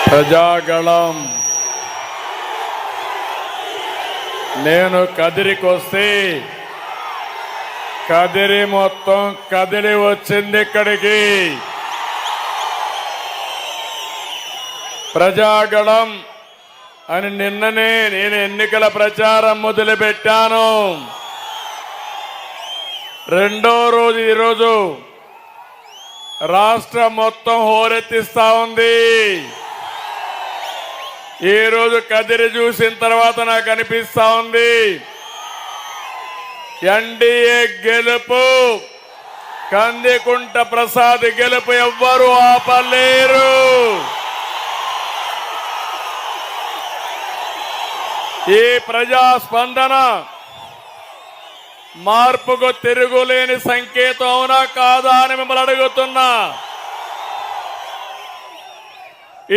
ప్రజాగళం నేను కదిరికొస్తే కదిరి మొత్తం కదిలి వచ్చింది ఇక్కడికి. ప్రజాగళం అని నిన్ననే నేను ఎన్నికల ప్రచారం మొదలుపెట్టాను. రెండో రోజు ఈరోజు రాష్ట్రం మొత్తం హోరెత్తిస్తా ఉంది. ఈ రోజు కదిరి చూసిన తర్వాత నాకు అనిపిస్తా ఉంది ఎన్డీఏ గెలుపు, కందికుంట ప్రసాద్ గెలుపు ఎవ్వరూ ఆపలేరు. ఈ ప్రజాస్పందన మార్పుకు తిరుగులేని సంకేతం అవునా కాదా అని మిమ్మల్ని అడుగుతున్నా.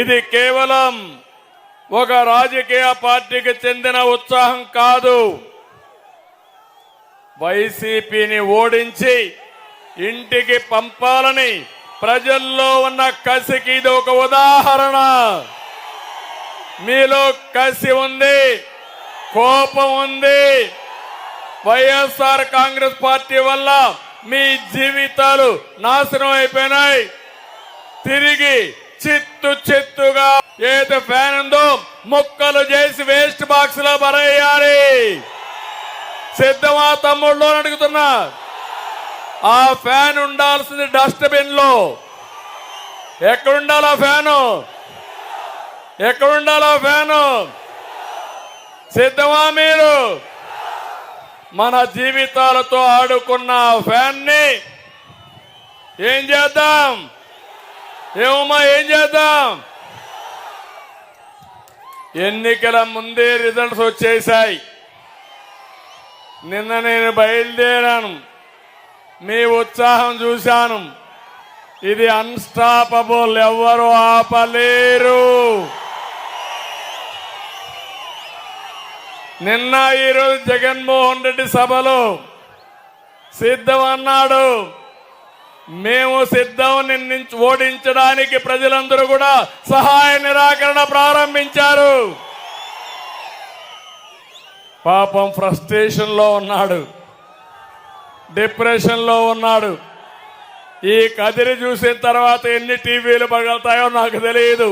ఇది కేవలం ఒక రాజకీయ పార్టీకి చెందిన ఉత్సాహం కాదు. వైసీపీని ఓడించి ఇంటికి పంపాలని ప్రజల్లో ఉన్న కసికి ఇది ఒక ఉదాహరణ. మీలో కసి ఉంది, కోపం ఉంది. వైఎస్ఆర్ కాంగ్రెస్ పార్టీ వల్ల మీ జీవితాలు నాశనం అయిపోయినాయి. తిరిగి చిత్తుగా ఏదో ఫ్యాన్ ఉందో ముక్కలు చేసి వేస్ట్ బాక్స్ లో పరేయాలి. సిద్ధమా తమ్ముళ్ళు అని అడుగుతున్నా. ఆ ఫ్యాన్ ఉండాల్సింది డస్ట్బిన్ లో. ఎక్కడుండాలి ఆ ఫ్యాను? ఎక్కడుండాలి ఆ ఫ్యాను? సిద్ధమా మీరు? మన జీవితాలతో ఆడుకున్న ఫ్యాన్ ని ఏం చేద్దాం? ఏమమ్మా ఏం చేద్దాం? ఎన్నికల ముందే రిజల్ట్స్ వచ్చేశాయి. నిన్న నేను బయలుదేరాను, మీ ఉత్సాహం చూశాను. ఇది అన్స్టాపబుల్, ఎవ్వరూ ఆపలేరు. నిన్న ఈరోజు జగన్మోహన్ రెడ్డి సభలో సిద్ధం అన్నాడు. మేము సిద్ధం నిన్ను ఓడించడానికి ప్రజలందరూ కూడా సహాయ నిరాకరణ ప్రారంభించారు. పాపం ఫ్రస్ట్రేషన్ లో ఉన్నాడు, డిప్రెషన్ లో ఉన్నాడు. ఈ కదిరి చూసిన తర్వాత ఎన్ని టీవీలు పగలుతాయో నాకు తెలియదు.